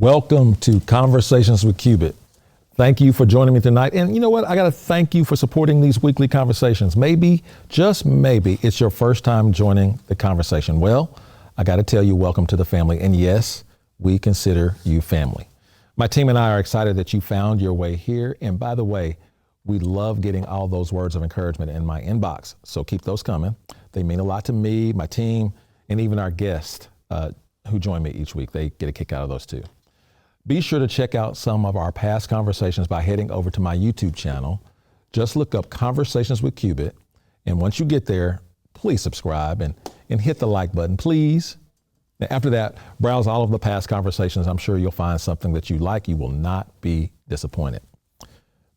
Welcome to Conversations with Cubit. Thank you for joining me tonight. And you know what? I got to thank you for supporting these weekly conversations. Maybe, just maybe, it's your first time joining the conversation. Well, I got to tell you, welcome to the family. And yes, we consider you family. My team and I are excited that you found your way here. And by the way, we love getting all those words of encouragement in my inbox. So keep those coming. They mean a lot to me, my team, and even our guests who join me each week. They get a kick out of those too. Be sure to check out some of our past conversations by heading over to my YouTube channel. Just look up Conversations with Cubit. And once you get there, please subscribe and hit the like button, please. Now, after that, browse all of the past conversations. I'm sure you'll find something that you like. You will not be disappointed.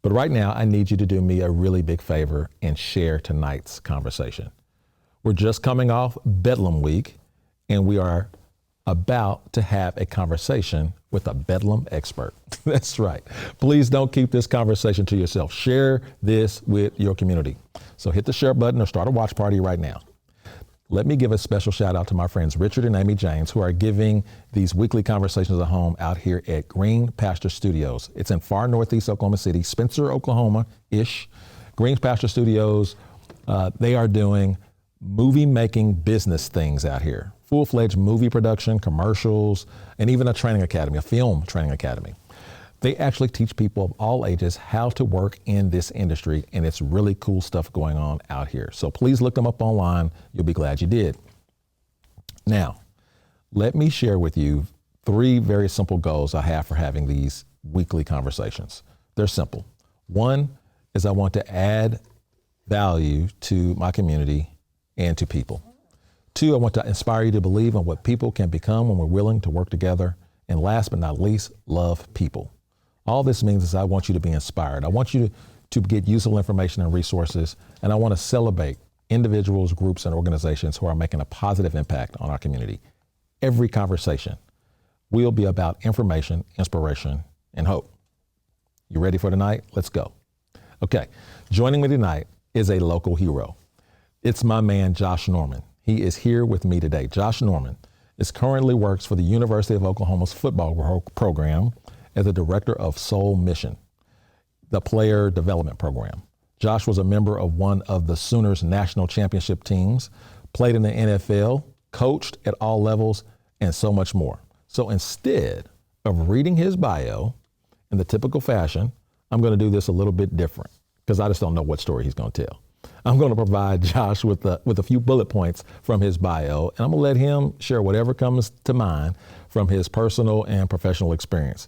But right now, I need you to do me a really big favor and share tonight's conversation. We're just coming off Bedlam Week, and we are about to have a conversation with a Bedlam expert. That's right. Please don't keep this conversation to yourself. Share this with your community. So hit the share button or start a watch party right now. Let me give a special shout out to my friends Richard and Amy James, who are giving these weekly conversations a home out here at Green Pasture Studios. It's in far northeast Oklahoma City, Spencer, Oklahoma-ish. Green Pasture Studios, they are doing movie making business things out here. Full-fledged movie production, commercials, and even a training academy, a film training academy. They actually teach people of all ages how to work in this industry, and it's really cool stuff going on out here. So please look them up online. You'll be glad you did. Now, let me share with you 3 very simple goals I have for having these weekly conversations. They're simple. One is I want to add value to my community and to people. 2, I want to inspire you to believe in what people can become when we're willing to work together. And last but not least, love people. All this means is I want you to be inspired. I want you to get useful information and resources. And I want to celebrate individuals, groups, and organizations who are making a positive impact on our community. Every conversation will be about information, inspiration, and hope. You ready for tonight? Let's go. Okay, joining me tonight is a local hero. It's my man, Josh Norman. He is here with me today. Josh Norman currently works for the University of Oklahoma's football program as a director of Soul Mission, the player development program. Josh was a member of one of the Sooners national championship teams, played in the NFL, coached at all levels, and so much more. So instead of reading his bio in the typical fashion, I'm going to do this a little bit different because I just don't know what story he's going to tell. I'm going to provide Josh with a few bullet points from his bio, and I'm going to let him share whatever comes to mind from his personal and professional experience.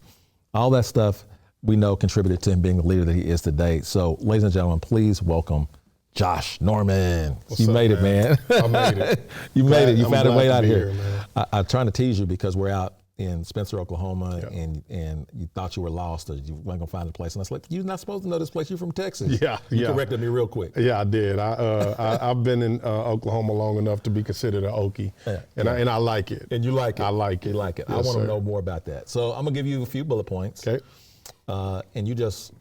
All that stuff we know contributed to him being the leader that he is today. So, ladies and gentlemen, please welcome Josh Norman. You made it, man. I made it. You made it. You found a way out here. I'm trying to tease you because we're out in Spencer, Oklahoma, and you thought you were lost or you weren't gonna find the place. And I was like, you're not supposed to know this place. You're from Texas. You corrected me real quick. Yeah, I did. I've been in Oklahoma long enough to be considered an Okie, and I like it. And you like it. I like it. You like it. Yes, I want to sir. know more about that. So I'm gonna give you a few bullet points. Okay. And you just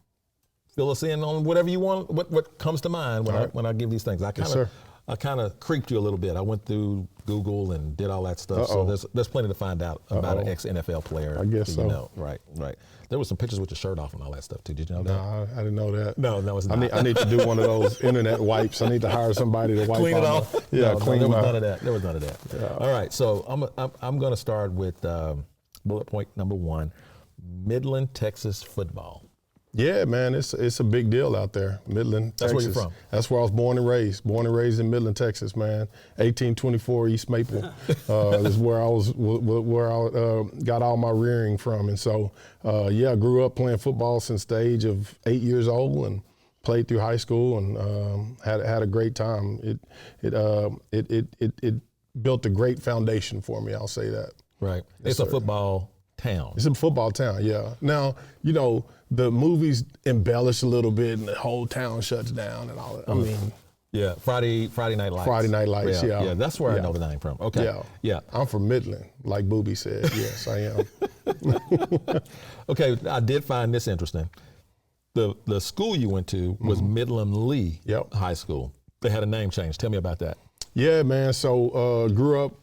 fill us in on whatever you want, what comes to mind when I give these things. I kind of creeped you a little bit. I went through Google and did all that stuff. So there's plenty to find out about an ex-NFL player. I guess so. You know. Right. There was some pictures with your shirt off and all that stuff too. Did you know that? No, I didn't know that. No, it's not. I need to do one of those internet wipes. I need to hire somebody to wipe clean it off. Clean there it was off. none of that. There was none of that. Yeah. All right, so I'm going to start with bullet point number 1, Midland, Texas football. Yeah, man, it's a big deal out there, Midland, Texas. That's where you're from? That's where I was born and raised. Born and raised in Midland, Texas, man. 1824 East Maple is where I got all my rearing from. And so, I grew up playing football since the age of 8 years old and played through high school and had a great time. It built a great foundation for me. I'll say that. Right. It's a football town. It's a football town, yeah. Now, the movies embellish a little bit and the whole town shuts down and all that. I mean, yeah, Friday Night Lights. Friday Night Lights, yeah. Yeah, that's where I know the name from. Okay. Yeah. I'm from Midland, like Booby said. Yes, I am. Okay, I did find this interesting. The school you went to was Midland Lee High School. They had a name change. Tell me about that. Yeah, man. So grew up,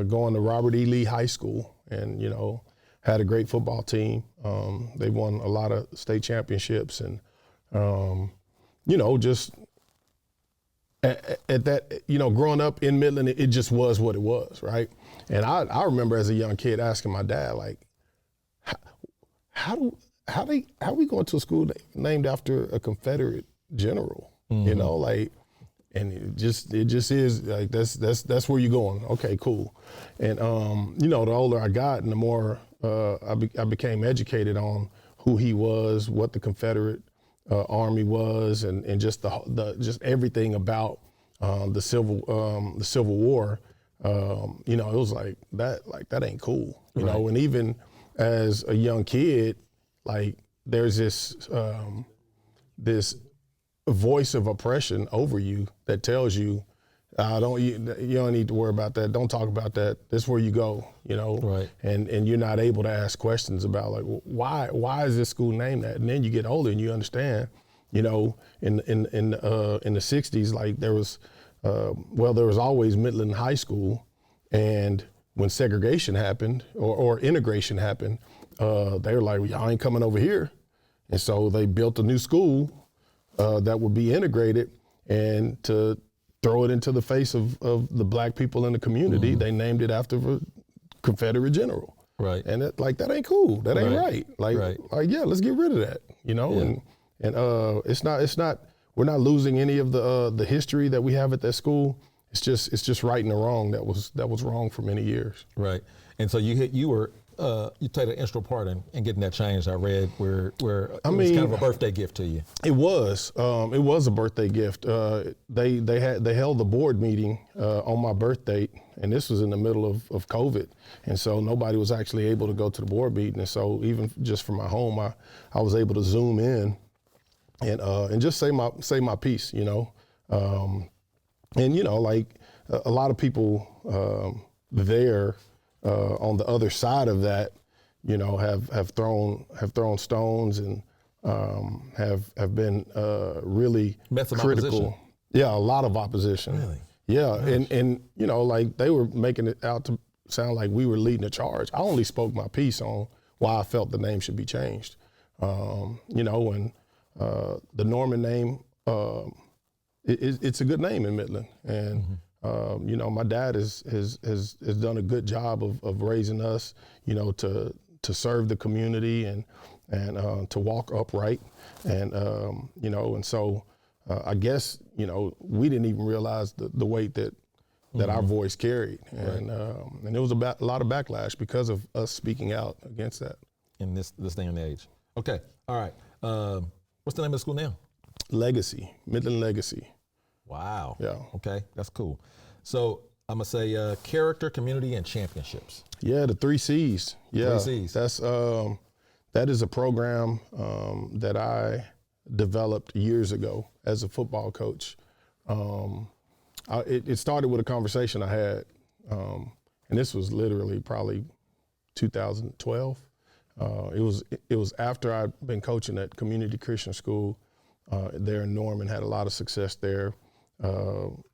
going to Robert E. Lee High School, and had a great football team. They won a lot of state championships, and just at that, growing up in Midland, it just was what it was, right? And I remember as a young kid asking my dad, like, how we going to a school named after a Confederate general? Mm-hmm. And it just is like that's where you're going. Okay, cool. And the older I got, and the more I became educated on who he was, what the Confederate Army was, and just just everything about the Civil War. It was like that ain't cool. And even as a young kid, like there's this voice of oppression over you that tells you, you don't need to worry about that. Don't talk about that. That's where you go, Right. And you're not able to ask questions about like, why is this school named that? And then you get older and you understand, in the 60s, like there was always Midland High School, and when segregation happened or integration happened, they were like, well, y'all ain't coming over here. And so they built a new school that would be integrated, and to throw it into the face of the black people in the community, they named it after a Confederate general. Right. And that ain't cool. That ain't right. Like, yeah, let's get rid of that, and it's not, we're not losing any of the history that we have at that school. It's just righting the wrong that was wrong for many years. Right. And so you played an integral part in getting that changed. I read where it was kind of a birthday gift to you. It was a birthday gift. They held the board meeting on my birthday, and this was in the middle of COVID, and so nobody was actually able to go to the board meeting. And so even just from my home, I was able to Zoom in and just say my piece, and like a lot of people there. On the other side of that, have thrown stones and have been really critical. Opposition. Yeah, a lot of opposition. Really? Yeah, and like they were making it out to sound like we were leading a charge. I only spoke my piece on why I felt the name should be changed. And the Norman name, it's a good name in Midland, and. My dad has done a good job of raising us, to serve the community and to walk upright, and and so I guess we didn't even realize the weight that our voice carried, and there was a lot of backlash because of us speaking out against that. In this day and age. Okay, all right. What's the name of the school now? Legacy, Midland Legacy. Wow. Yeah. Okay, that's cool. So I'm gonna say character, community, and championships. Yeah, the 3 C's. Yeah, 3 C's. That is a program that I developed years ago as a football coach. It started with a conversation I had, and this was literally probably 2012. It was after I'd been coaching at Community Christian School there in Norman, had a lot of success there.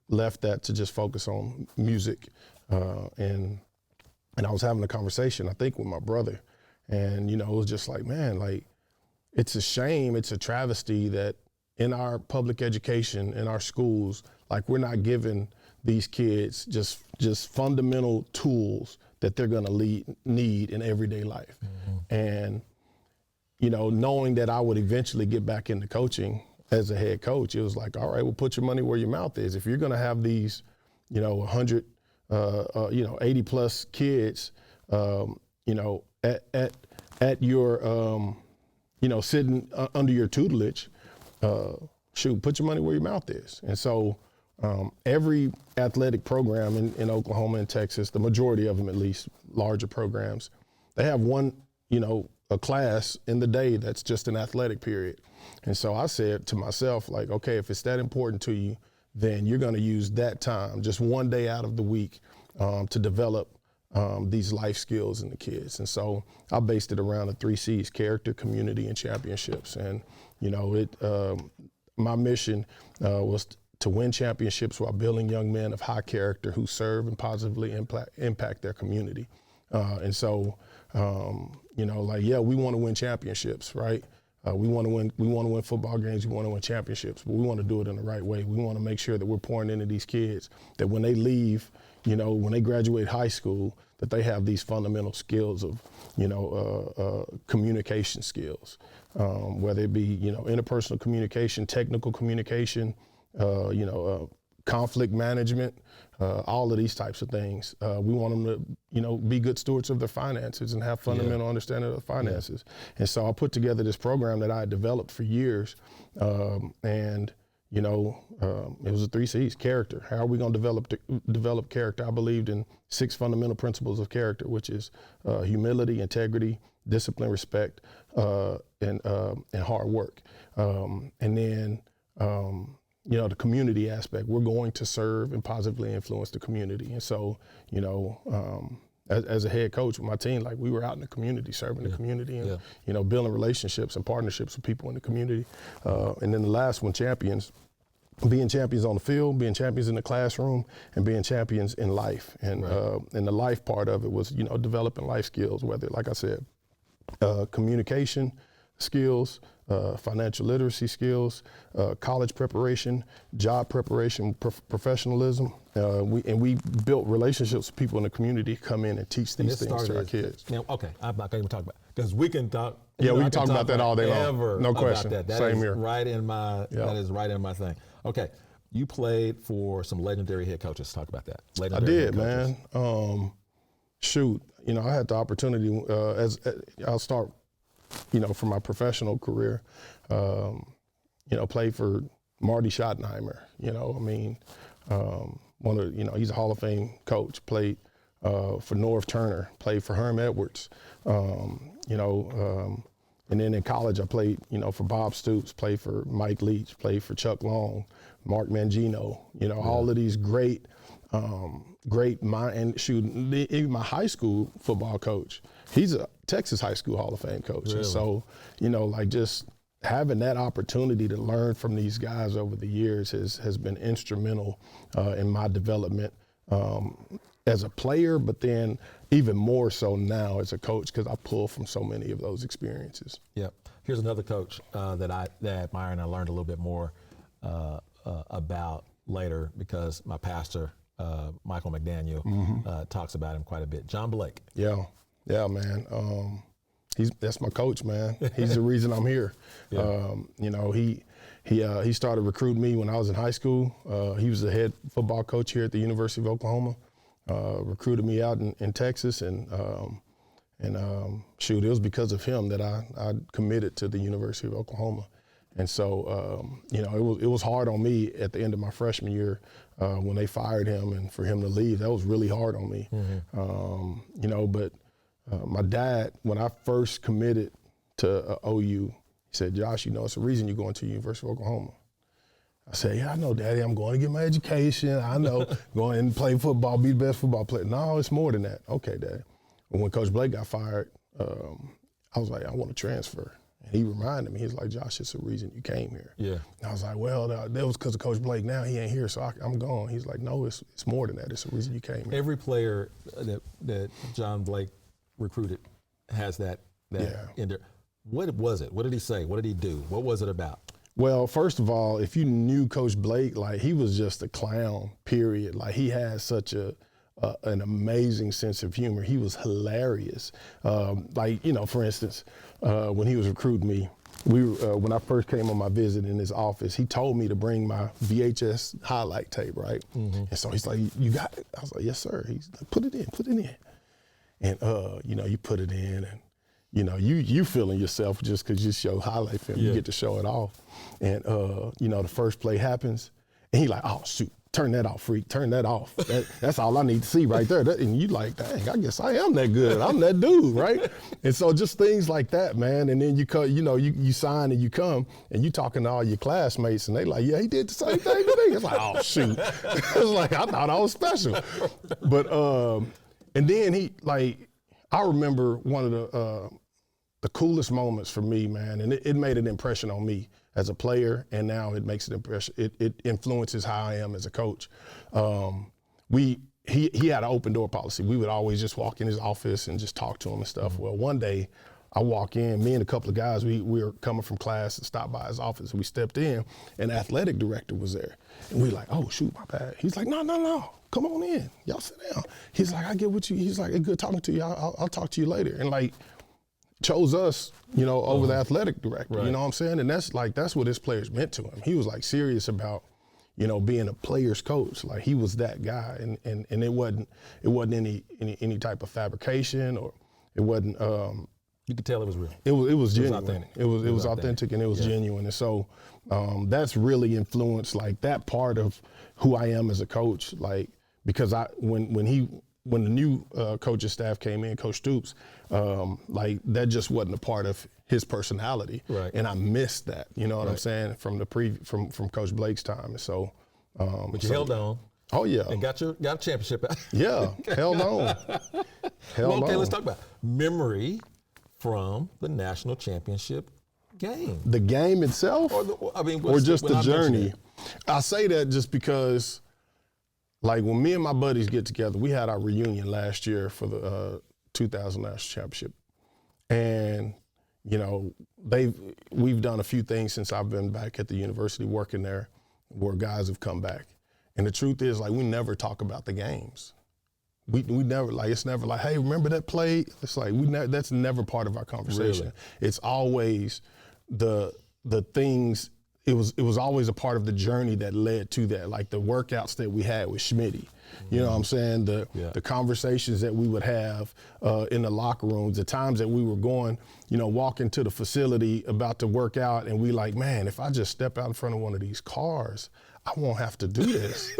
Left that to just focus on music, and I was having a conversation, I think, with my brother, and it was just like, man, like it's a shame, it's a travesty that in our public education, in our schools, like we're not giving these kids just fundamental tools that they're gonna need in everyday life. Mm-hmm. And knowing that I would eventually get back into coaching as a head coach, it was like, all right, well, put your money where your mouth is. If you're going to have these, 100, 80 plus kids, at your, sitting under your tutelage, put your money where your mouth is. And so every athletic program in Oklahoma and Texas, the majority of them, at least larger programs, they have one, a class in the day that's just an athletic period. And so I said to myself, like, okay, if it's that important to you, then you're going to use that time, just one day out of the week, to develop these life skills in the kids. And so I based it around the 3 C's: character, community, and championships. And, my mission was to win championships while building young men of high character who serve and positively impact their community. And so, you know, like, yeah, we want to win championships, right? We want to win football games. We want to win championships, but we want to do it in the right way. We want to make sure that we're pouring into these kids, that when they leave, you know, when they graduate high school, that they have these fundamental skills of, you know, communication skills, whether it be, you know, interpersonal communication, technical communication, you know, conflict management, all of these types of things. We want them to, you know, be good stewards of their finances and have fundamental understanding of the finances. And so I put together this program that I had developed for years, and you know, it was the 3 C's: character. How are we going to develop character? I believed in 6 fundamental principles of character, which is humility, integrity, discipline, respect, and hard work. And then, you know, the community aspect. We're going to serve and positively influence the community. And so, you know, as a head coach with my team, like, we were out in the community, serving the community, and you know, building relationships and partnerships with people in the community. And then the last one, champions. Being champions on the field, being champions in the classroom, and being champions in life. And and the life part of it was, you know, developing life skills, whether, like I said, communication skills, financial literacy skills, college preparation, job preparation, professionalism. We built relationships with people in the community to come in and teach these things to our kids. Now, okay, I'm not going to even talk about it, because we can talk. Yeah, we can talk about that all day long. No question. That Same is here. Right in my. That is right in my thing. Okay, you played for some legendary head coaches. Talk about that. Legendary I did, man. Shoot, you know, I had the opportunity I'll start, you know, from my professional career, you know, played for Marty Schottenheimer. You know, I mean, you know, he's a Hall of Fame coach. Played for Norv Turner. Played for Herm Edwards. You know, and then in college I played, you know, for Bob Stoops. Played for Mike Leach. Played for Chuck Long, Mark Mangino. You know, all of these great and shoot, even my high school football coach, he's a Texas High School Hall of Fame coach. Really? And so, you know, like, just having that opportunity to learn from these guys over the years has been instrumental in my development as a player, but then even more so now as a coach, because I pull from so many of those experiences. Yep. Here's another coach that I admire and I learned a little bit more about later, because my pastor, Michael McDaniel, talks about him quite a bit. John Blake. Yeah, man. That's my coach, man. He's the reason I'm here. You know, he started recruiting me when I was in high school. He was the head football coach here at the University of Oklahoma. Recruited me out in Texas, and shoot, it was because of him that I committed to the University of Oklahoma. And so, you know, it was hard on me at the end of my freshman year when they fired him, and for him to leave. That was really hard on me. You know, but my dad, when I first committed to OU, he said, "Josh, you know, it's the reason you're going to the University of Oklahoma." I said, "Yeah, I know, Daddy. I'm going to get my education. I know, going and play football, be the best football player." "No, it's more than that." "Okay, Dad." When Coach Blake got fired, I was like, "I want to transfer." And he reminded me, he's like, "Josh, it's the reason you came here." Yeah. And I was like, "Well, that was because of Coach Blake. Now he ain't here, so I'm gone." He's like, "No, it's more than that. It's the reason you came here." Every player that John Blake recruited has that in there. What was it? What did he say? What did he do? What was it about? Well, first of all, if you knew Coach Blake, like, he was just a clown, period. Like, he had such an amazing sense of humor. He was hilarious. Like, you know, for instance, when he was recruiting me, when I first came on my visit in his office, he told me to bring my VHS highlight tape, right? And so he's like, "You got it?" I was like, "Yes, sir." He's like, put it in. And, you know, you put it in, and, you know, you feeling yourself just because you show highlight film, you get to show it off. And, you know, the first play happens, and he like, "Oh, shoot, turn that off, freak, turn that off. That's all I need to see right there." And you like, "Dang, I guess I am that good. I'm that dude," right? And so just things like that, man. And then you sign and you come, and you talking to all your classmates, and they like, "Yeah, he did the same thing to me." It's like, "Oh, shoot." It's like, I thought I was special. But, and then I remember one of the coolest moments for me, man, and it made an impression on me. as a player, and now it makes an impression. It influences how I am as a coach. He had an open door policy. We would always just walk in his office and just talk to him and stuff. Well, one day I walk in, me and a couple of guys, we were coming from class and stopped by his office. We stepped in, and the athletic director was there. And we like, oh, shoot, my bad. He's like, no, come on in. Y'all sit down. He's like, I get what you, he's like, it's good talking to you. I'll talk to you later. And like, chose us, over the athletic director, right. You know what I'm saying? And that's what his players meant to him. He was like serious about, being a player's coach. Like he was that guy, and it wasn't any type of fabrication, or it wasn't. You could tell it was real. It was genuine. Authentic. It was authentic, and it was genuine. And so that's really influenced like that part of who I am as a coach. Like because when the new coaching staff came in, Coach Stoops, like that just wasn't a part of his personality, right. And I missed that. You know what I'm saying from from Coach Blake's time. And so, but you held on. Oh yeah, and got a championship. Yeah, held on. Okay, let's talk about memory from the national championship game. The game itself, or just the journey. I say that just because. Like when me and my buddies get together, we had our reunion last year for the 2000 National Championship. And, we've done a few things since I've been back at the university working there where guys have come back. And the truth is, like, we never talk about the games. We never, like, it's never like, hey, remember that play? It's like, that's never part of our conversation. Really? It's always the things. It was always a part of the journey that led to that, like the workouts that we had with Schmitty. You know what I'm saying? The conversations that we would have in the locker rooms, the times that we were going, walk into the facility about to work out, and we like, man, if I just step out in front of one of these cars, I won't have to do this.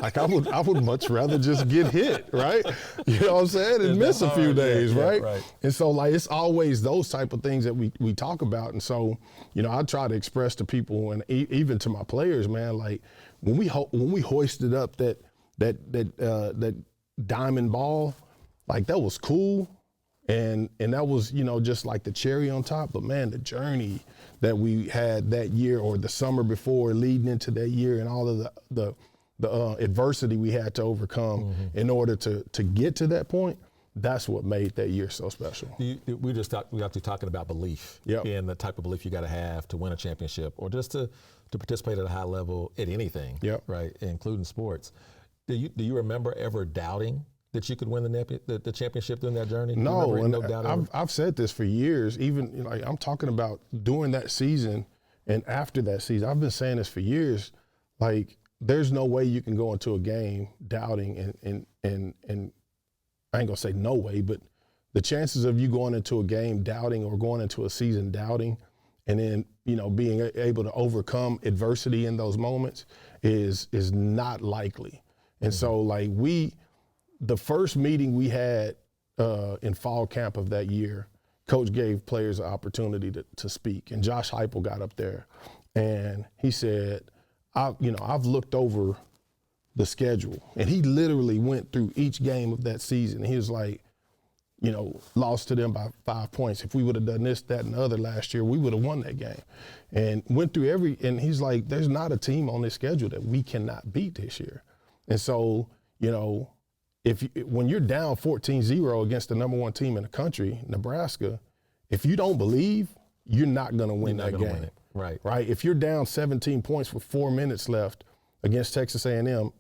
Like I would much rather just get hit, right? You know what I'm saying? And miss a few days, right? And so like it's always those type of things that we talk about. And so, I try to express to people and even to my players, man, like when we hoisted up that diamond ball, like that was cool. And that was, just like the cherry on top. But man, the journey that we had that year or the summer before leading into that year and all of the adversity we had to overcome in order to get to that point, that's what made that year so special. We got to talking about belief and the type of belief you got to have to win a championship or just to participate at a high level at anything, right, including sports. Do you remember ever doubting that you could win the championship during that journey? No, and I've said this for years. Even like I'm talking about during that season and after that season. I've been saying this for years. Like, there's no way you can go into a game doubting and I ain't gonna say no way, but the chances of you going into a game doubting or going into a season doubting, and then being able to overcome adversity in those moments is not likely. And so like the first meeting we had in fall camp of that year, Coach gave players an opportunity to speak. And Josh Heupel got up there and he said, I've looked over the schedule. And he literally went through each game of that season. He was like, lost to them by 5 points. If we would have done this, that, and the other last year, we would have won that game. And went through and he's like, there's not a team on this schedule that we cannot beat this year. And so, when you're down 14-0 against the number one team in the country, Nebraska, if you don't believe, you're not going to win that game. Win it. Right. If you're down 17 points with 4 minutes left against Texas A&M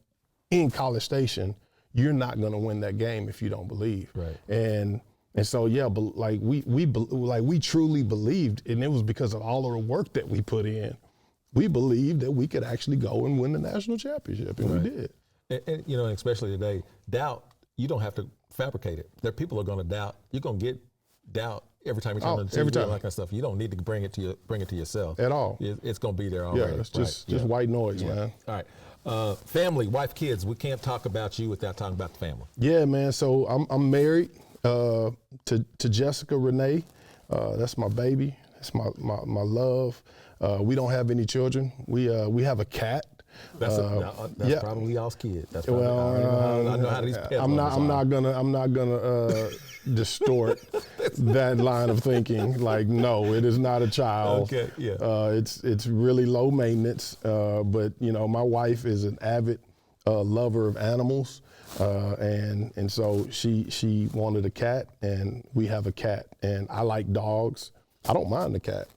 in College Station, you're not going to win that game if you don't believe. Right. And so but like we truly believed, and it was because of all of the work that we put in. We believed that we could actually go and win the national championship, and we did. And especially today, doubt, you don't have to fabricate it. There, people are going to doubt. You're going to get doubt every time you turn on the TV, and that kind of stuff. You don't need to bring it to yourself at all. It's going to be there already. Yeah, it's just white noise, man. All right, family, wife, kids. We can't talk about you without talking about the family. Yeah, man. So I'm married to Jessica Renee. That's my baby. That's my love. We don't have any children. We have a cat. That's probably y'all's kid. That's probably, I know how these I'm not gonna distort that line of thinking. Like, no, it is not a child. Okay, yeah. It's really low maintenance. But my wife is an avid lover of animals, and so she wanted a cat, and we have a cat, and I like dogs. I don't mind the cat.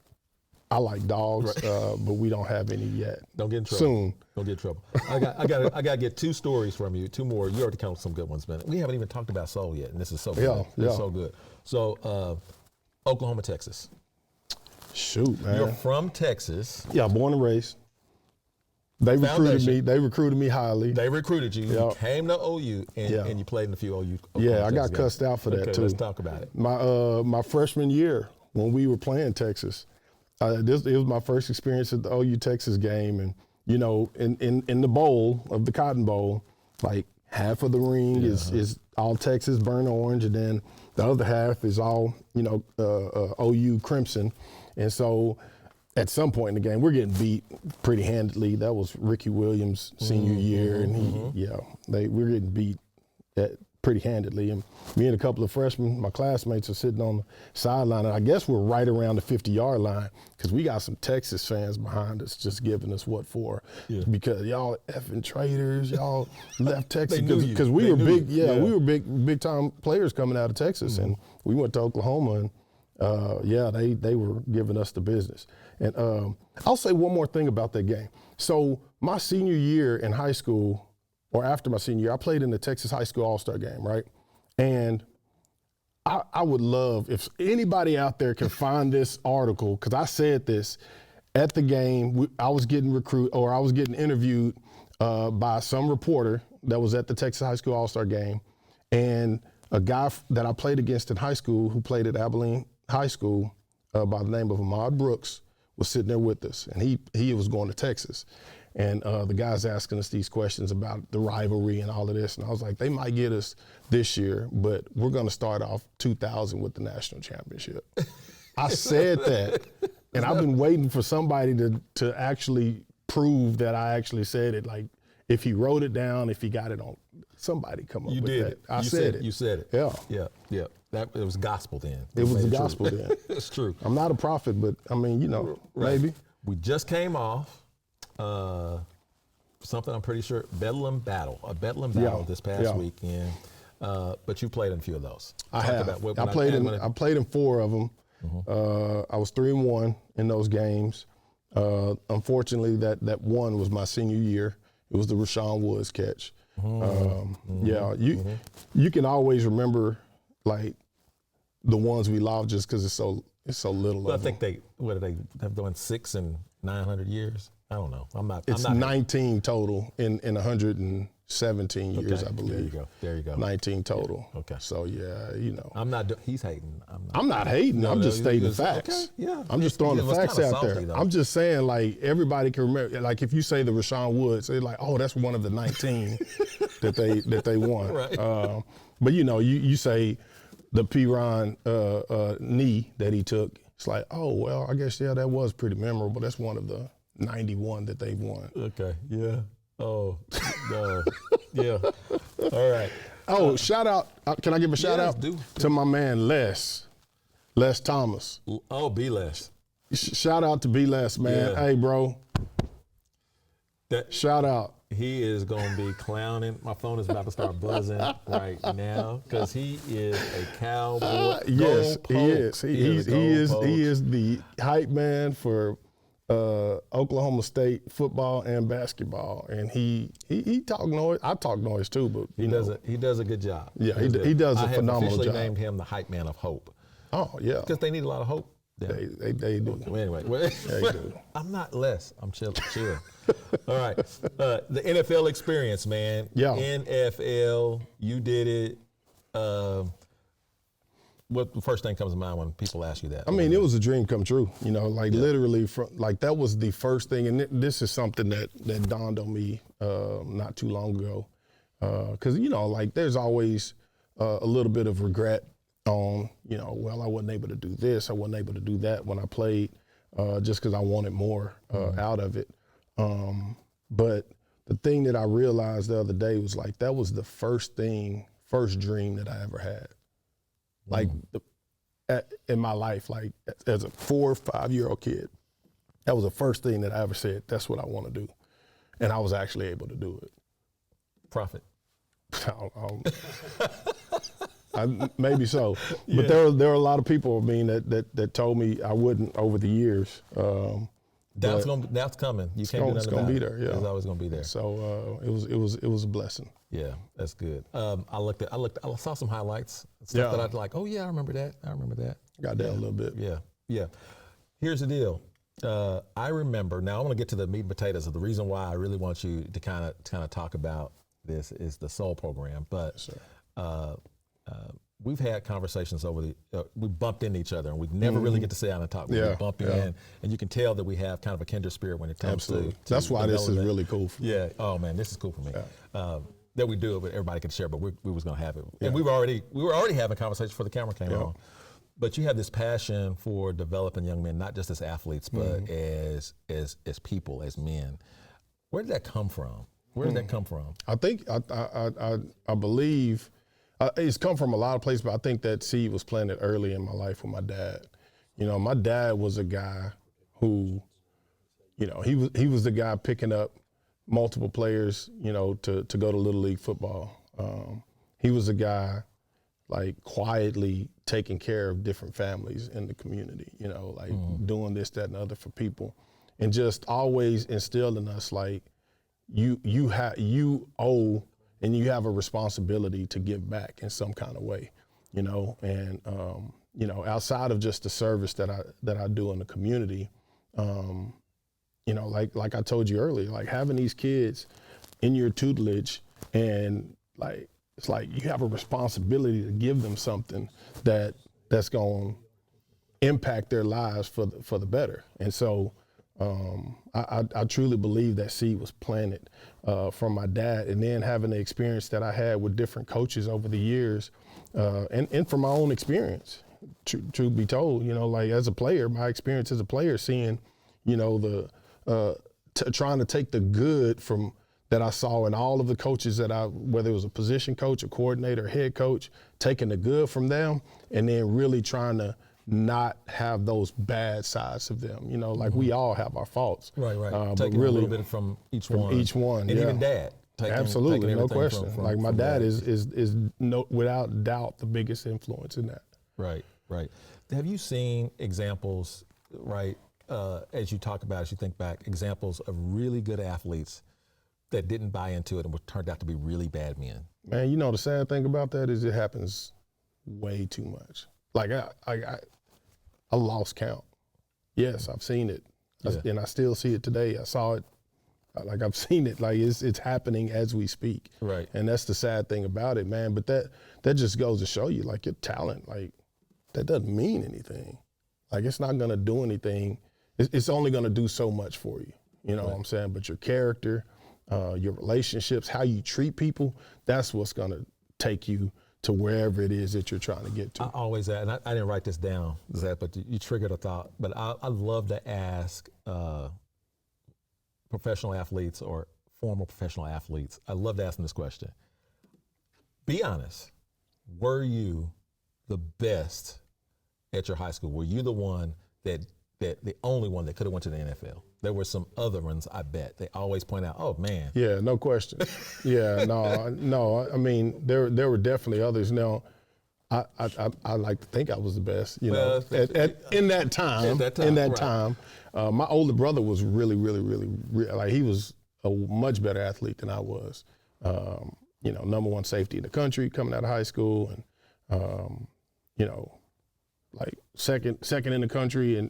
I like dogs, right. But we don't have any yet. Don't get in trouble. Soon. Don't get in trouble. I got to get 2 stories from you. 2 more. You already counted some good ones, man. We haven't even talked about Soul yet, and this is so good. Yeah. It's so good. So, Oklahoma, Texas. Shoot, man. You're from Texas. Yeah, born and raised. They recruited me. They recruited me highly. They recruited you. Yep. You came to OU, and you played in a few OU. I got cussed out for that too. Let's talk about it. My freshman year when we were playing Texas, it was my first experience at the OU Texas game, and in the bowl of the Cotton Bowl, like half of the ring is all Texas burnt orange, and then the other half is all OU crimson, and so. At some point in the game, we're getting beat pretty handedly. That was Ricky Williams' senior year, and we're getting beat pretty handedly. And me and a couple of freshmen, my classmates, are sitting on the sideline, and I guess we're right around the 50-yard line because we got some Texas fans behind us just giving us what for. Yeah. Because y'all effing traitors, y'all left Texas because we were big. We were big time players coming out of Texas, and we went to Oklahoma, and they were giving us the business. And I'll say one more thing about that game. So my senior year in high school, or after my senior year, I played in the Texas High School All-Star game, right? And I would love if anybody out there can find this article, because I said this at the game. I was getting interviewed by some reporter that was at the Texas High School All-Star game, and a guy that I played against in high school who played at Abilene High School by the name of Ahmad Brooks was sitting there with us, and he was going to Texas. And the guy's asking us these questions about the rivalry and all of this. And I was like, they might get us this year, but we're going to start off 2000 with the national championship. I said that, and I've been waiting for somebody to actually prove that I actually said it. Like, if he wrote it down, if he got it on, somebody come up with that. I said it. You said it. Yeah. Yeah. It was gospel then. It was the gospel then. It's true. I'm not a prophet, but I mean, maybe. We just came off something I'm pretty sure, a Bedlam battle this past weekend. But you played in a few of those. I played in 4 of them. I was 3-1 in those games. Unfortunately, that one was my senior year. It was the Rashawn Woods catch. You can always remember like the ones we lost just because it's so little. Well, I think they have done 6 in 900 years. I don't know. It's 19 total in 117 years, I believe. There you go. 19 total. Yeah. Okay. So I'm not. He's hating. I'm not hating. I'm just stating facts. Okay. Yeah. I'm just throwing the facts out there. Though. I'm just saying, like, everybody can remember. Like, if you say the Rashawn Woods, they're like, oh, that's one of the 19 that they won. Right. But you say the Piron knee that he took. It's like, oh well, I guess that was pretty memorable. That's one of the 91 that they've won. Okay. Yeah. Oh. No. Yeah. All right. Oh, shout out. Can I give a shout out to my man Les Thomas. Oh, B Les. Shout out to B Les, man. Yeah. Hey, bro. Shout out. He is going to be clowning. My phone is about to start buzzing right now because he is a cowboy. Yes, he is. He is the hype man for Oklahoma State football and basketball, and he talk noise. I talk noise too, but he does a good job. Yeah, he does a phenomenal job. I have officially named him the hype man of hope. Oh yeah, because they need a lot of hope. Yeah. They do. Well, anyway, they do. I'm not less. I'm chill. All right, the NFL experience, man. Yeah. NFL, you did it. What the first thing comes to mind when people ask you that? I mean, it was a dream come true. Literally, that was the first thing, and this is something that dawned on me not too long ago, because there's always a little bit of regret on well, I wasn't able to do this, I wasn't able to do that when I played, just because I wanted more out of it. But the thing that I realized the other day was like, that was the first dream that I ever had. Like in my life, like as a 4 or 5 year old kid, that was the first thing that I ever said, that's what I want to do. And I was actually able to do it. Profit. Maybe so. Yeah. But there are a lot of people, I mean, that told me I wouldn't over the years. That's coming. You can't do nothing it's gonna about be it. there. Yeah, It's always gonna be there. So it was a blessing. Yeah, that's good. I saw some highlights, stuff that I'd like, oh yeah, I remember that. Got that a little bit. Yeah. Here's the deal. I remember, now I want to get to the meat and potatoes of the reason why I really want you to kind of talk about this is the SOUL program. But we've had conversations over we bumped into each other and we never really get to sit down and talk. We bump in, and you can tell that we have kind of a kindred spirit when it comes to That's why this is really cool for me. Yeah. Oh man, this is cool for me. That we do it, but everybody can share. But we was gonna have it, and we were already having conversations before the camera came on. But you have this passion for developing young men, not just as athletes, but as people, as men. Where did that come from? I think I believe it's come from a lot of places, but I think that seed was planted early in my life with my dad. You know, my dad was a guy who, you know, he was the guy picking up multiple players, you know, to go to Little League football. He was a guy like quietly taking care of different families in the community, you know, like doing this, that, and the other for people, and just always instilled in us like you owe and you have a responsibility to give back in some kind of way, you know, and you know, outside of just the service that I do in the community, you know, like I told you earlier, like having these kids in your tutelage and like it's like you have a responsibility to give them something that's going to impact their lives for the better. And so I truly believe that seed was planted from my dad, and then having the experience that I had with different coaches over the years, and from my own experience, truth be told, you know, like as a player, my experience as a player, seeing, you know, trying to take the good from that I saw in all of the coaches whether it was a position coach, a coordinator, head coach, taking the good from them, and then really trying to not have those bad sides of them. You know, like we all have our faults. Right. really, Taking a little bit from each one. And even dad. Absolutely, no question. Like my dad dad. is without doubt the biggest influence in that. Right. Have you seen examples, right, as you talk about, as you think back, examples of really good athletes that didn't buy into it and turned out to be really bad men? Man, you know, the sad thing about that is it happens way too much. Like I lost count. Yes, I've seen it, and I still see it today. I saw it, like I've seen it, like it's happening as we speak. Right. And that's the sad thing about it, man. But that just goes to show you, like your talent, like that doesn't mean anything. Like it's not gonna do anything. It's only gonna do so much for you. You know what I'm saying? But your character, your relationships, how you treat people, that's what's gonna take you to wherever it is that you're trying to get to. I always ask, and I didn't write this down, Zach, but you triggered a thought. But I love to ask professional athletes or former professional athletes, I love to ask them this question. Be honest, were you the best at your high school? Were you the one that the only one that could have went to the NFL? There were some other ones, I bet. They always point out, oh man. Yeah, no question. No. I mean, there were definitely others. Now, I like to think I was the best. You know, in that time. My older brother was really, like he was a much better athlete than I was. You know, #1 safety in the country coming out of high school, and you know, like second in the country in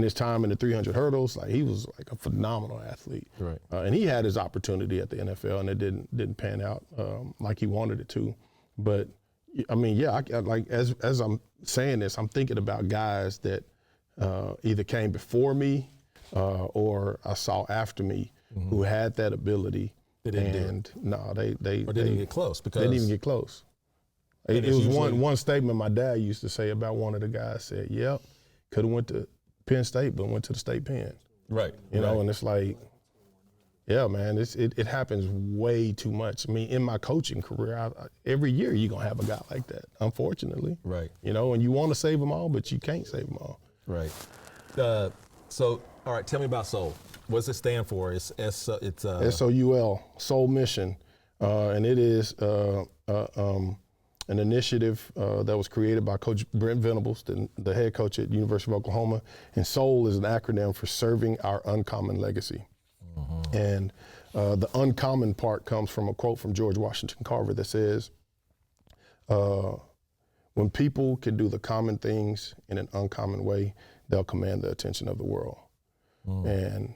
his time in the 300 hurdles. Like he was like a phenomenal athlete. Right. And he had his opportunity at the NFL, and it didn't pan out like he wanted it to. But I mean, yeah, I like as I'm saying this, I'm thinking about guys that either came before me or I saw after me who had that ability. They didn't didn't get close because they didn't even get close. It was one statement my dad used to say about one of the guys. Said, "Yep, could have went to Penn State, but went to the state pen." Right. You know, and it's like, Yeah, man, it happens way too much. I mean, in my coaching career, every year you're going to have a guy like that, unfortunately. Right. You know, and you want to save them all, but you can't save them all. Right. So, all right, tell me about SOUL. What does it stand for? It's SOUL, Soul Mission, and it is an initiative that was created by Coach Brent Venables, the head coach at University of Oklahoma. And SOUL is an acronym for Serving Our Uncommon Legacy. Mm-hmm. And the uncommon part comes from a quote from George Washington Carver that says, when people can do the common things in an uncommon way, they'll command the attention of the world. Mm.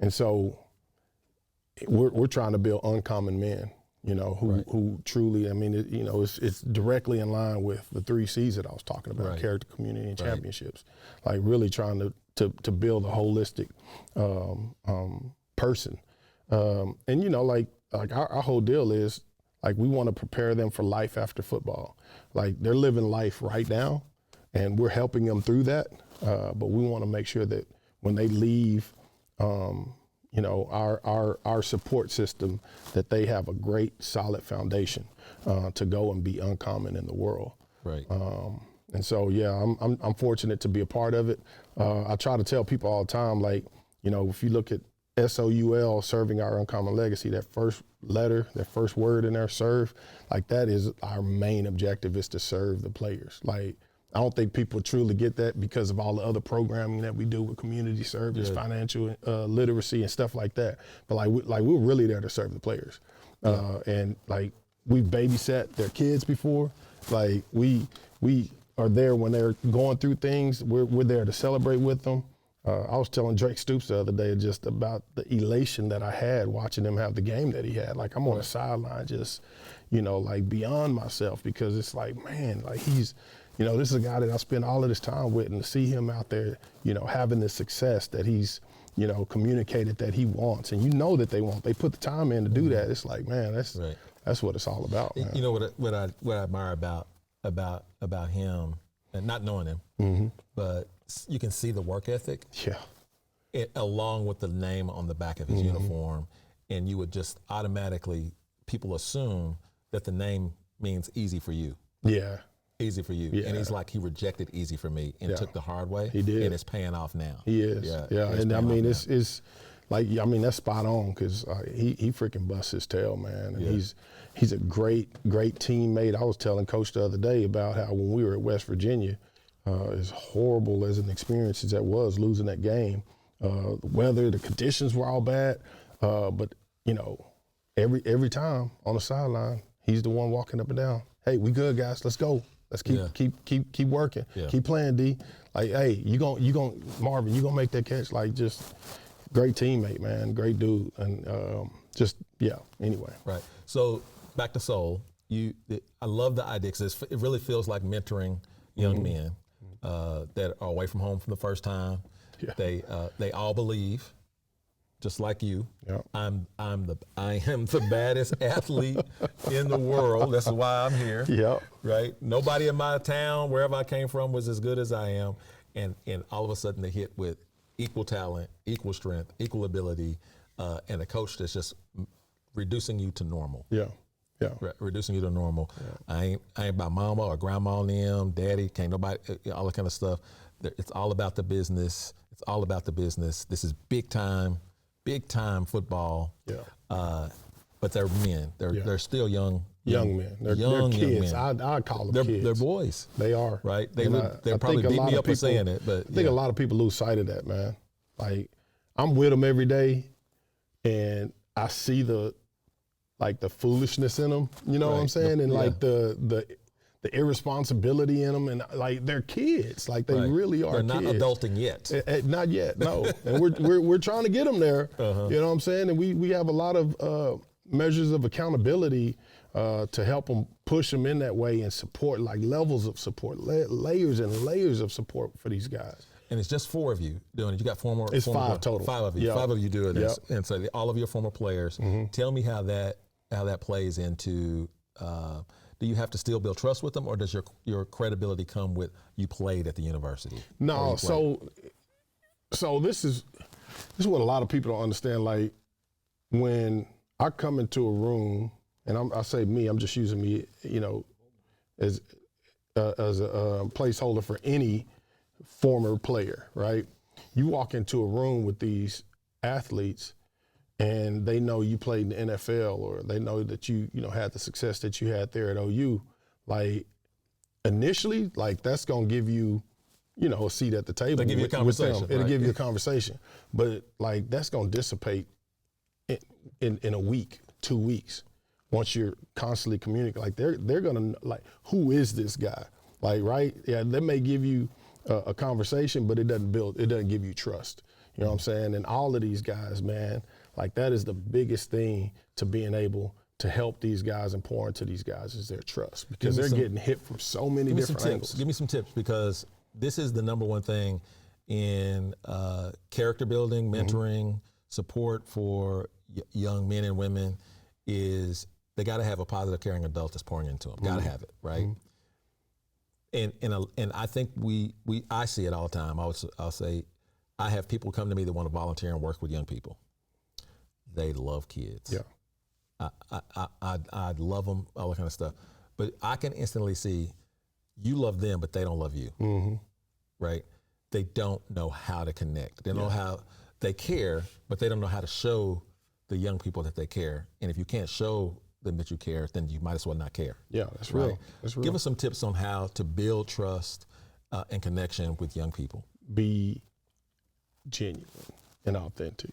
And so we're trying to build uncommon men, you know, who truly, I mean, it's directly in line with the 3 C's that I was talking about, character, community, and championships. Like really trying to build a holistic person. And, you know, like our whole deal is, like, we want to prepare them for life after football. Like, they're living life right now, and we're helping them through that. But we want to make sure that when they leave, you know, our support system, that they have a great, solid foundation to go and be uncommon in the world. Right. And so, yeah, I'm fortunate to be a part of it. I try to tell people all the time, like, you know, if you look at SOUL, Serving Our Uncommon Legacy, that first letter, that first word in there, serve, like that is our main objective, is to serve the players. Like, I don't think people truly get that because of all the other programming that we do with community service, financial literacy and stuff like that. But we're really there to serve the players. And like, we've babysat their kids before. Like we are there when they're going through things. We're there to celebrate with them. I was telling Drake Stoops the other day just about the elation that I had watching him have the game that he had. Like, I'm on the sideline just, you know, like beyond myself, because it's like, man, like he's, you know, this is a guy that I spent all of this time with, and to see him out there, you know, having the success that he's, you know, communicated that he wants, and you know that they want. They put the time in to do that. It's like, man, that's what it's all about, man. You know what I admire about him, and not knowing him, but you can see the work ethic. Yeah. Along with the name on the back of his uniform, and you would just automatically, people assume that the name means easy for you. Yeah. Easy for you. Yeah. And he's like, he rejected easy for me and took the hard way. He did. And it's paying off now. He is. Yeah. And I mean, it's like, I mean, that's spot on, because he freaking busts his tail, man. And he's a great teammate. I was telling Coach the other day about how when we were at West Virginia, as horrible as an experience as that was, losing that game, the weather, the conditions were all bad. But, you know, every time on the sideline, he's the one walking up and down. Hey, we good, guys. Let's go. Let's keep working. Yeah. Keep playing, D. Like, hey, Marvin, you gonna make that catch. Like, just great teammate, man. Great dude. And anyway. Right. So back to SOUL. I love the idea, because it really feels like mentoring young men that are away from home for the first time. Yeah. They all believe, just like you. Yep. I am the baddest athlete in the world. That's why I'm here. Yep. Right. Nobody in my town, wherever I came from, was as good as I am. And all of a sudden they hit with equal talent, equal strength, equal ability, and a coach that's just reducing you to normal. Yeah. Yeah. Reducing you to normal. Yeah. I ain't about mama or grandma and them, daddy, can't nobody, all that kind of stuff. It's all about the business. It's all about the business. This is big time football. Yeah. But they're men. They're still young men. They're kids. I call them kids. They're boys. They are. Right. They'll probably beat me up for saying it, but I think a lot of people lose sight of that, man. Like, I'm with them every day, and I see the foolishness in them. You know what I'm saying? And like the irresponsibility in them, and like, they're kids. Like, they really are. They're not kids. Adulting yet. Not yet, no. And we're trying to get them there. You know what I'm saying? And we have a lot of measures of accountability to help them, push them in that way, and support, like levels of support, layers and layers of support for these guys. And it's just 4 of you doing it. You got 4 more. It's 5 total. 5 of you. Yep. 5 of you doing this. Yep. And so all of your former players. Tell me how that plays into. Do you have to still build trust with them, or does your credibility come with you played at the university? No, so this is, this is what a lot of people don't understand. Like when I come into a room, and I say me, I'm just using me, you know, as a placeholder for any former player, right? You walk into a room with these athletes and they know you played in the NFL, or they know that you know, had the success that you had there at OU. Like initially, like that's going to give you, you know, a seat at the table. It'll give you a conversation. With them. It'll right. give you a conversation. But like that's going to dissipate in a week, 2 weeks. Once you're constantly communicating, like they're gonna, like, who is this guy? Like, right? Yeah, they may give you a conversation, but it doesn't give you trust. You know what I'm saying? And all of these guys, man, like that is the biggest thing to being able to help these guys and pour into these guys is their trust, because they're getting hit from so many different angles. Give me some tips, because this is the number one thing in character building, mentoring, support for young men and women is they got to have a positive, caring adult that's pouring into them. Got to have it, right? And I think I see it all the time. I'll say I have people come to me that want to volunteer and work with young people. They love kids. Yeah. I love them, all that kind of stuff. But I can instantly see you love them, but they don't love you, right? They don't know how to connect. They don't know how they care, but they don't know how to show the young people that they care. And if you can't show them that you care, then you might as well not care. Yeah, that's real. Right? That's real. Give us some tips on how to build trust and connection with young people. Be genuine and authentic,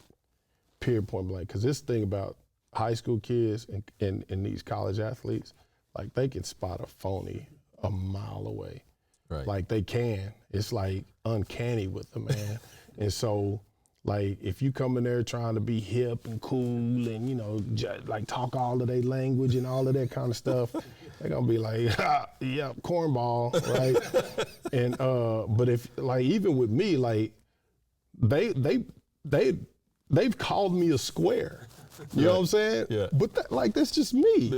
period, point blank. Because this thing about high school kids and these college athletes, like they can spot a phony a mile away. Right. Like they can. It's like uncanny with them, man. And so, like, if you come in there trying to be hip and cool and, you know, like talk all of their language and all of that kind of stuff, they're gonna be like, yeah, cornball, right? And but if, like, even with me, like, they've called me a square. You know what I'm saying? Yeah. But that's just me.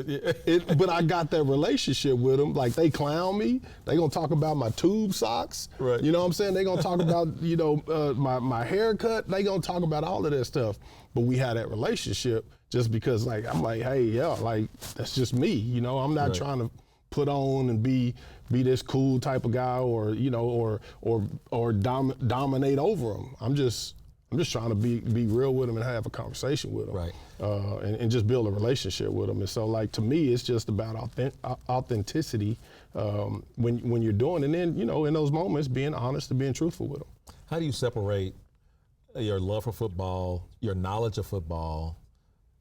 But I got that relationship with them. Like, they clown me. They gonna talk about my tube socks. Right. You know what I'm saying? They gonna talk about, you know, my haircut. They gonna talk about all of that stuff. But we had that relationship just because, like, I'm like, hey, yeah, like, that's just me. You know, I'm not trying to put on and be this cool type of guy, or, you know, or dominate over them. I'm just trying to be real with them and have a conversation with them, Right. And just build a relationship with them. And so, like, to me, it's just about authenticity when you're doing, and then, you know, in those moments, being honest and being truthful with them. How do you separate your love for football, your knowledge of football,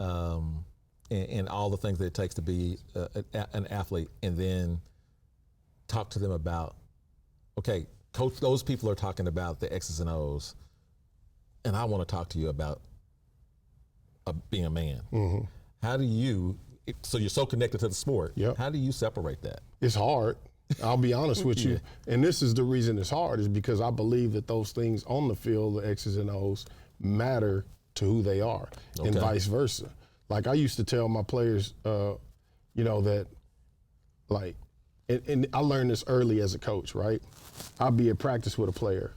and all the things that it takes to be an athlete, and then talk to them about, okay, coach, those people are talking about the X's and O's, and I want to talk to you about being a man. Mm-hmm. How do you, so you're so connected to the sport, how do you separate that? It's hard. I'll be honest with you. And this is the reason it's hard, is because I believe that those things on the field, the X's and O's, matter to who they are, and vice versa. Like, I used to tell my players, you know, that, like, and I learned this early as a coach, right? I'll be at practice with a player,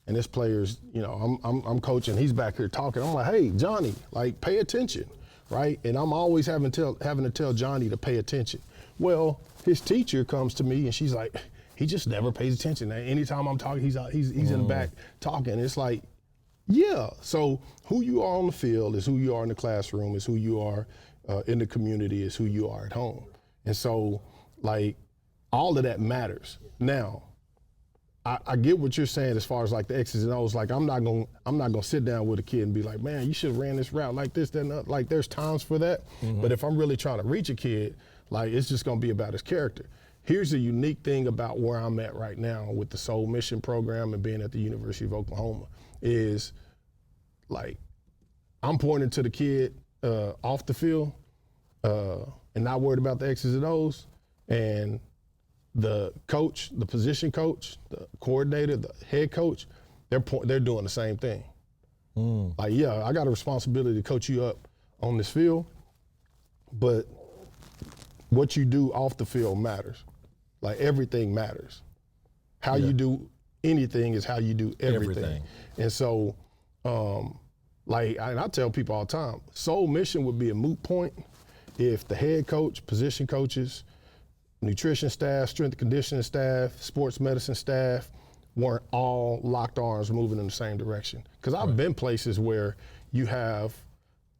and this player's, you know, I'm coaching, he's back here talking. I'm like, hey, Johnny, like, pay attention, right? And I'm always having to tell Johnny to pay attention. Well, his teacher comes to me and she's like, he just never pays attention. Anytime I'm talking, he's in the back talking. It's like, yeah. So who you are on the field is who you are in the classroom, is who you are in the community, is who you are at home. And so, like, all of that matters. Now, I get what you're saying as far as, like, the X's and O's. Like, I'm not gonna sit down with a kid and be like, man, you should have ran this route like this, then like, there's times for that. Mm-hmm. But if I'm really trying to reach a kid, like, it's just gonna be about his character. Here's the unique thing about where I'm at right now with the Soul Mission program and being at the University of Oklahoma is, like, I'm pointing to the kid off the field and not worried about the X's and O's, and the coach, the position coach, the coordinator, the head coach, they're doing the same thing. Like, yeah, I got a responsibility to coach you up on this field, but what you do off the field matters. Like, everything matters. How you do anything is how you do everything. And so and I tell people all the time, sole mission would be a moot point if the head coach, position coaches, nutrition staff, strength and conditioning staff, sports medicine staff weren't all locked arms moving in the same direction. Because I've been places where you have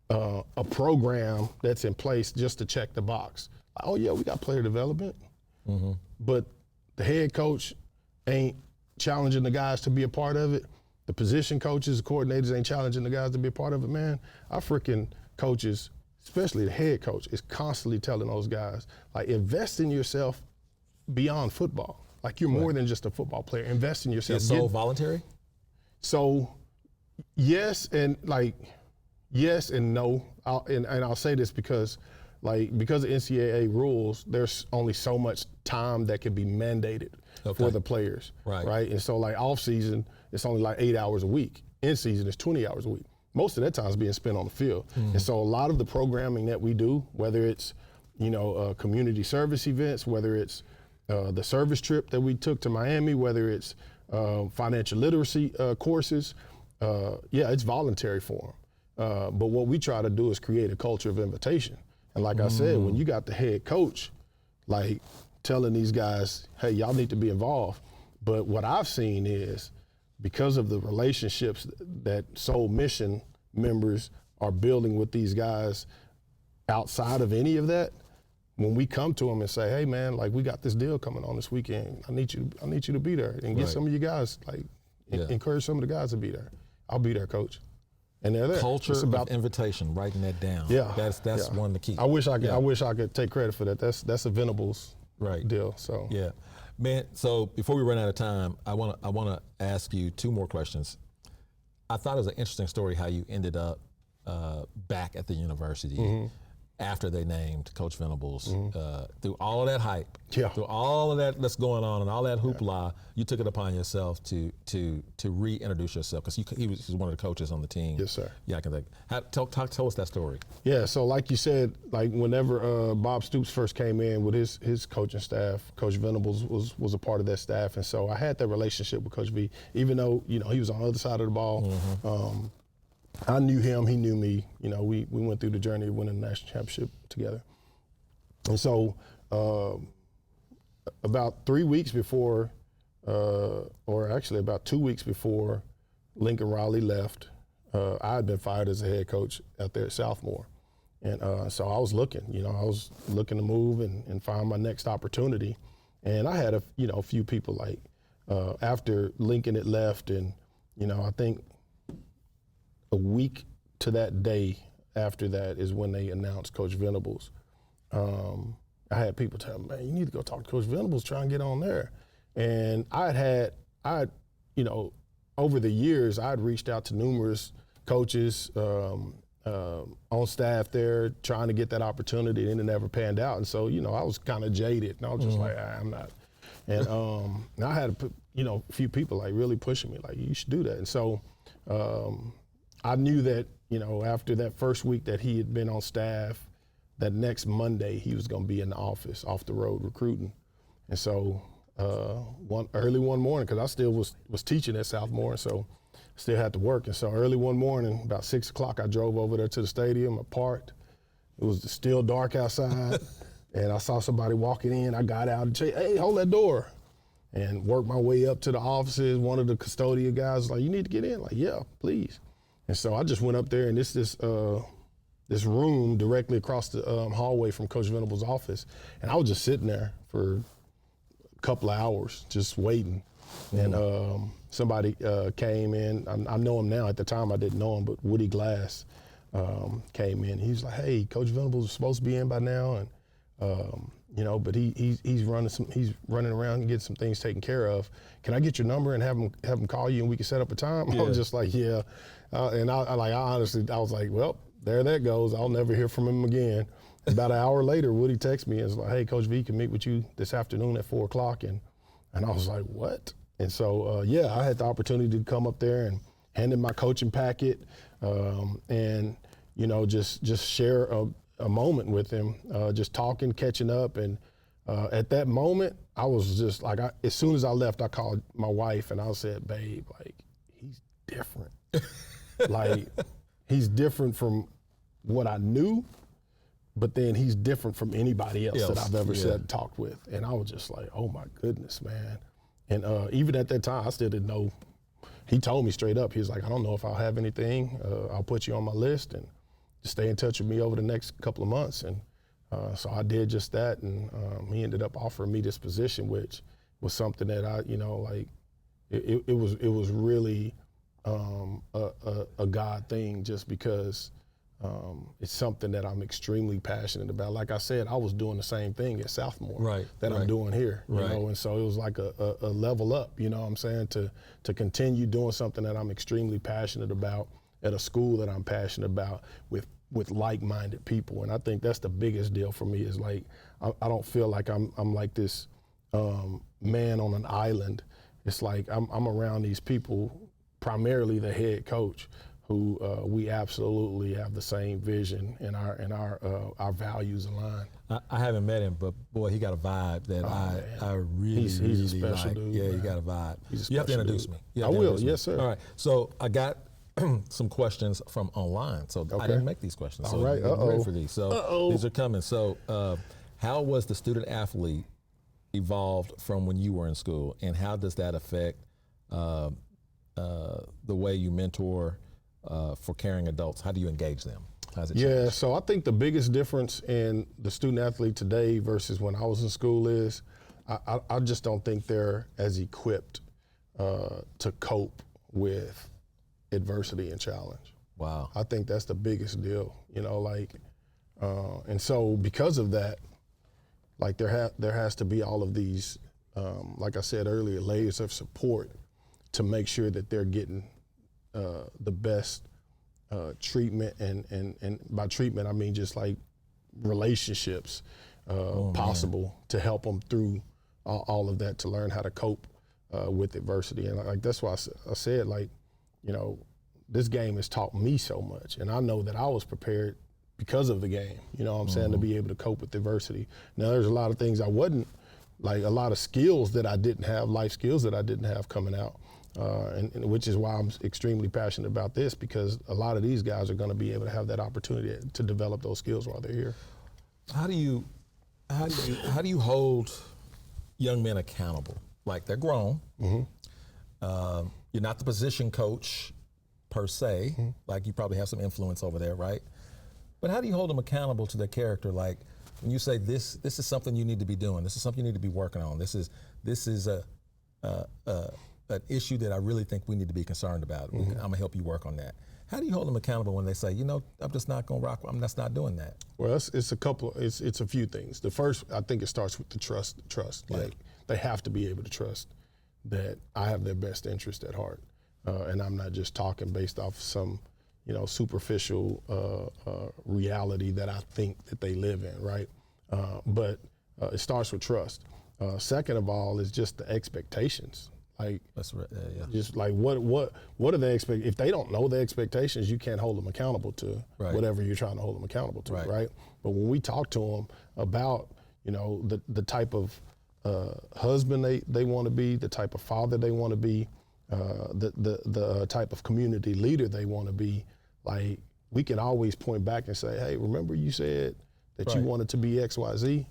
a program that's in place just to check the box. Oh yeah, we got player development, but the head coach ain't challenging the guys to be a part of it. The position coaches, the coordinators ain't challenging the guys to be a part of it, man. Our freaking coaches, especially the head coach, is constantly telling those guys, like, invest in yourself beyond football. Like, you're more than just a football player. Invest in yourself. Is so voluntary? So, yes and no. I'll say this because of NCAA rules, there's only so much time that can be mandated for the players, right? And so, like, off season, it's only like 8 hours a week. In season, it's 20 hours a week. Most of that time is being spent on the field. And so a lot of the programming that we do, whether it's, community service events, whether it's the service trip that we took to Miami, whether it's financial literacy courses, it's voluntary for them. But what we try to do is create a culture of invitation. And like I said, when you got the head coach, like, telling these guys, hey, y'all need to be involved. But what I've seen is, because of the relationships that Soul Mission members are building with these guys outside of any of that, when we come to them and say, hey man, like, we got this deal coming on this weekend, I need you to be there and get some of you guys, like, encourage some of the guys to be there. I'll be there, coach. And they're there. Culture of invitation, writing that down. Yeah. That's one of the keys. I wish I could take credit for that. That's a Venables deal. So yeah. Man, so before we run out of time, I wanna ask you two more questions. I thought it was an interesting story how you ended up back at the university after they named Coach Venables. Through all of that hype, through all of that that's going on and all that hoopla, you took it upon yourself to reintroduce yourself, because he was one of the coaches on the team. Yes, sir. Yeah, I can think. Tell us that story. Yeah, so like you said, like, whenever Bob Stoops first came in with his coaching staff, Coach Venables was a part of that staff, and so I had that relationship with Coach V, even though he was on the other side of the ball. I knew him, he knew me. We went through the journey of winning the national championship together. And so about 3 weeks before, or actually about 2 weeks before Lincoln Riley left, I had been fired as a head coach out there at Southmore. And so I was looking, I was looking to move and find my next opportunity. And I had a few people, like, after Lincoln had left, and, I think a week to that day after that is when they announced Coach Venables. I had people tell me, man, you need to go talk to Coach Venables, try and get on there. And I had, over the years, I'd reached out to numerous coaches on staff there, trying to get that opportunity, and it never panned out. And so, I was kind of jaded, and I was just like, I'm not. And I had, a few people, like, really pushing me, like, you should do that. And so I knew that, after that first week that he had been on staff, that next Monday he was going to be in the office, off the road, recruiting. And so early one morning, because I still was teaching at Southmore, and so still had to work. And so early one morning, about 6 o'clock, I drove over there to the stadium. I parked. It was still dark outside, and I saw somebody walking in. I got out and said, hey, hold that door, and worked my way up to the offices. One of the custodial guys was like, you need to get in. Like, yeah, please. And so I just went up there, and this room directly across the hallway from Coach Venables' office, and I was just sitting there for a couple of hours just waiting. And somebody came in. I know him now. At the time I didn't know him, but Woody Glass came in. He was like, hey, Coach Venables is supposed to be in by now, and but he's running around and getting some things taken care of. Can I get your number and have him call you and we can set up a time? Yeah. I was just like, yeah. And I honestly was like, well, there that goes. I'll never hear from him again. About an hour later, Woody texted me and was like, hey, Coach V can meet with you this afternoon at 4 o'clock. And I was like, what? And so, I had the opportunity to come up there and hand in my coaching packet and, just share a moment with him, just talking, catching up. And at that moment, I was just like, as soon as I left, I called my wife and I said, babe, like, he's different. Like, he's different from what I knew, but then he's different from anybody else that I've ever sat and talked with. And I was just like, oh my goodness, man. And even at that time, I still didn't know. He told me straight up, he was like, I don't know if I'll have anything. I'll put you on my list and just stay in touch with me over the next couple of months. And so I did just that. And he ended up offering me this position, which was something that I, it was really a God thing, just because it's something that I'm extremely passionate about. Like I said, I was doing the same thing at Southmore that I'm doing here, you know, and so it was like a level up, you know what I'm saying, to continue doing something that I'm extremely passionate about at a school that I'm passionate about with like-minded people. And I think that's the biggest deal for me, is like, I don't feel like I'm like this man on an island. It's like I'm around these people, primarily the head coach, who we absolutely have the same vision, and our values align. I haven't met him, but boy, he got a vibe that I really, he's really a special like. dude. Yeah, Man. he got a vibe. You have to introduce me. I will. Yes, sir. All right. So I got some questions from online. So I didn't make these questions. So all right. I'm ready for these. So these are coming. So how was the student athlete evolved from when you were in school, and how does that affect the way you mentor for caring adults? How do you engage them? How's it changed? So I think the biggest difference in the student athlete today versus when I was in school is I just don't think they're as equipped to cope with adversity and challenge. Wow. I think that's the biggest deal, and so because of that, like there has to be all of these, like I said earlier, layers of support to make sure that they're getting the best treatment, and by treatment I mean just like relationships possible to help them through all of that, to learn how to cope with adversity. And like that's why I said, like, this game has taught me so much, and I know that I was prepared because of the game, you know what I'm saying, to be able to cope with adversity. Now there's a lot of things I wasn't, like a lot of skills that I didn't have, life skills that I didn't have coming out. And which is why I'm extremely passionate about this, because a lot of these guys are going to be able to have that opportunity to develop those skills while they're here. How do you hold young men accountable? Like, they're grown. You're not the position coach per se. Like, you probably have some influence over there, right? But how do you hold them accountable to their character? Like, when you say this is something you need to be doing, this is something you need to be working on, this is an issue that I really think we need to be concerned about. I'm gonna help you work on that. How do you hold them accountable when they say, I'm just not gonna rock, I'm just not doing that? Well, it's a few things. The first, I think it starts with the trust. Yeah. Like, they have to be able to trust that I have their best interest at heart. And I'm not just talking based off some, superficial reality that I think that they live in, right? But it starts with trust. Second of all is just the expectations. Like, that's right. Yeah. Just like what are the if they don't know the expectations, you can't hold them accountable to whatever you're trying to hold them accountable to, right? But when we talk to them about, the type of husband they want to be, the type of father they want to be, the type of community leader they want to be, like, we can always point back and say, hey, remember you said that you wanted to be X, Y, Z?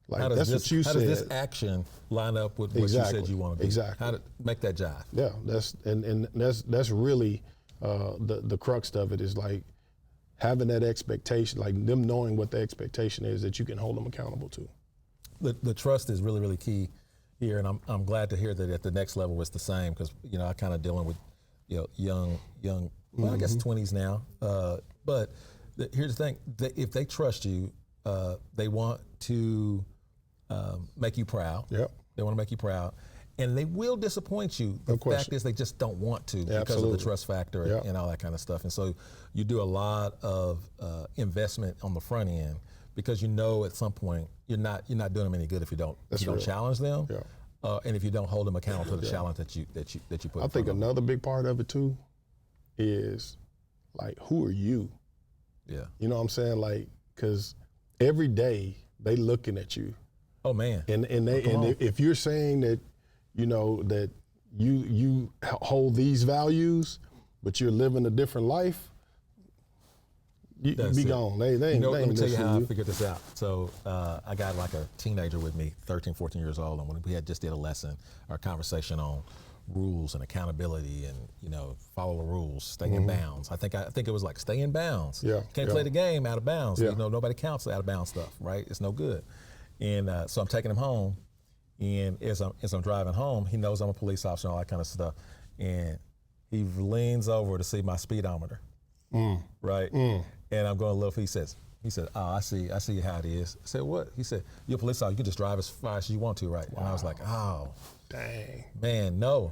Like, that's what you said. How does this action line up with what you said you want to be? Exactly. How to make that jive? Yeah, that's really the crux of it, is like having that expectation, like them knowing what the expectation is that you can hold them accountable to. The trust is really, really key here, and I'm glad to hear that at the next level it's the same, because I kind of dealing with young, well, I guess 20s now. But here's the thing: if they trust you, they want to make you proud. Yep. They want to make you proud, and they will disappoint you. The fact is, they just don't want to because of the trust factor and all that kind of stuff. And so you do a lot of investment on the front end, because at some point you're not doing them any good if you don't challenge them, and if you don't hold them accountable to the challenge that you put. I think another big part of it too is, like, who are you? Yeah. You know what I'm saying? Like, because every day they looking at you. Oh man. And if you're saying that, that you hold these values, but you're living a different life, You be gone. They let me tell you how I you. figured this out. So I got like a teenager with me, 13, 14 years old, and when we had just did a lesson or a conversation on rules and accountability and, follow the rules, stay in bounds. I think it was like stay in bounds. Yeah. Can't play the game out of bounds. Yeah. Nobody counts out of bounds stuff, right? It's no good. And so I'm taking him home, and as I'm driving home, he knows I'm a police officer and all that kind of stuff. And he leans over to see my speedometer, right? And I'm going, look, he said, oh, I see how it is. I said, what? He said, you're a police officer, you can just drive as fast as you want to, right? Wow. And I was like, oh. Dang. Man, no,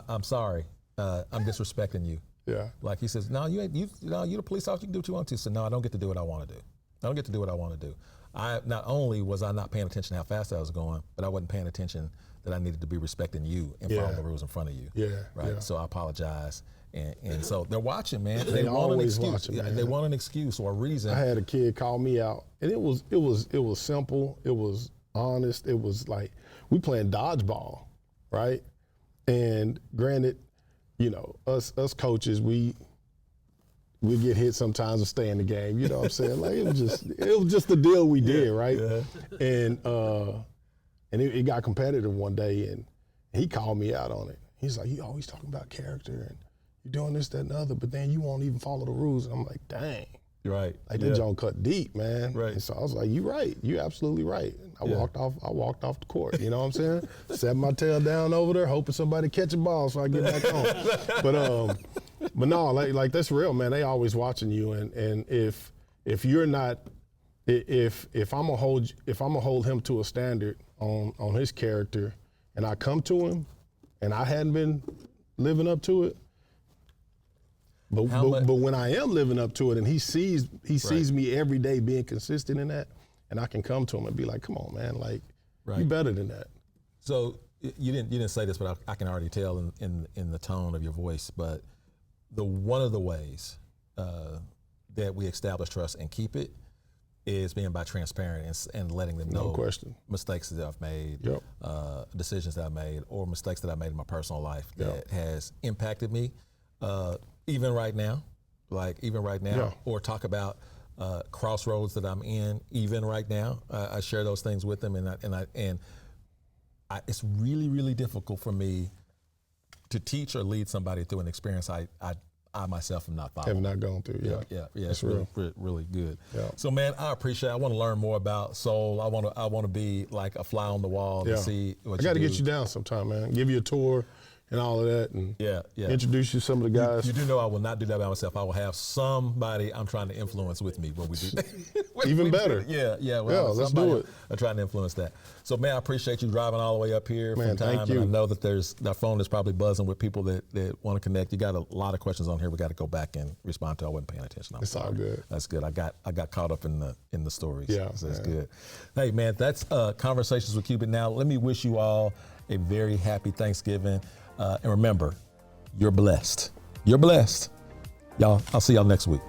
I'm sorry. I'm disrespecting you. Yeah. Like he says, no, you're the police officer, you can do what you want to. So no, I don't get to do what I want to do. I don't get to do what I want to do. Not only was I not paying attention to how fast I was going, but I wasn't paying attention that I needed to be respecting you and following the rules in front of you. Yeah. Right. Yeah. So I apologize. And so they're watching, man. They want an always excuse. watching, man. They want an excuse or a reason. I had a kid call me out, and it was simple. It was honest. It was like we playing dodgeball, right? And granted, us coaches, we get hit sometimes and stay in the game. You know what I'm saying? Like it was just the deal we did, right? Yeah. And it got competitive one day, and he called me out on it. He's like, you always talking about character and you're doing this, that, and the other, but then you won't even follow the rules. And I'm like, dang. Right. Like that joint cut deep, man. Right. And so I was like, you're right. You're absolutely right. And I walked off the court. You know what I'm saying? Set my tail down over there, hoping somebody catch a ball so I get back home. But no, like that's real, man. They always watching you, and if you're not, if I'm gonna hold him to a standard on his character, and I come to him, and I hadn't been living up to it. But when I am living up to it, and he sees me every day being consistent in that, and I can come to him and be like, come on, man, like you better than that. So you didn't say this, but I can already tell in the tone of your voice. But one of the ways that we establish trust and keep it is being by transparent and letting them know mistakes that I've made, decisions that I've made, or mistakes that I made in my personal life that has impacted me. Even right now, or talk about crossroads that I'm in. Even right now, I share those things with them, and it's really, really difficult for me to teach or lead somebody through an experience I myself am not following. Have not gone through. Yeah. That's It's really good. Yeah. So, man, I appreciate it. I want to learn more about Soul. I want to be like a fly on the wall to see what I got to get you down sometime, man. Give you a tour and all of that, and introduce you to some of the guys. You do know I will not do that by myself. I will have somebody I'm trying to influence with me when we do that. Even better. Let's do it. I'm trying to influence that. So, man, I appreciate you driving all the way up here from time. Thank you. And I know that that phone is probably buzzing with people that want to connect. You got a lot of questions on here. We got to go back and respond to. I wasn't paying attention. It's all good. That's good. I got caught up in the stories. Yeah, so that's good. Hey, man, that's Conversations with Cubit. Now, let me wish you all a very happy Thanksgiving. And remember, you're blessed. You're blessed. Y'all, I'll see y'all next week.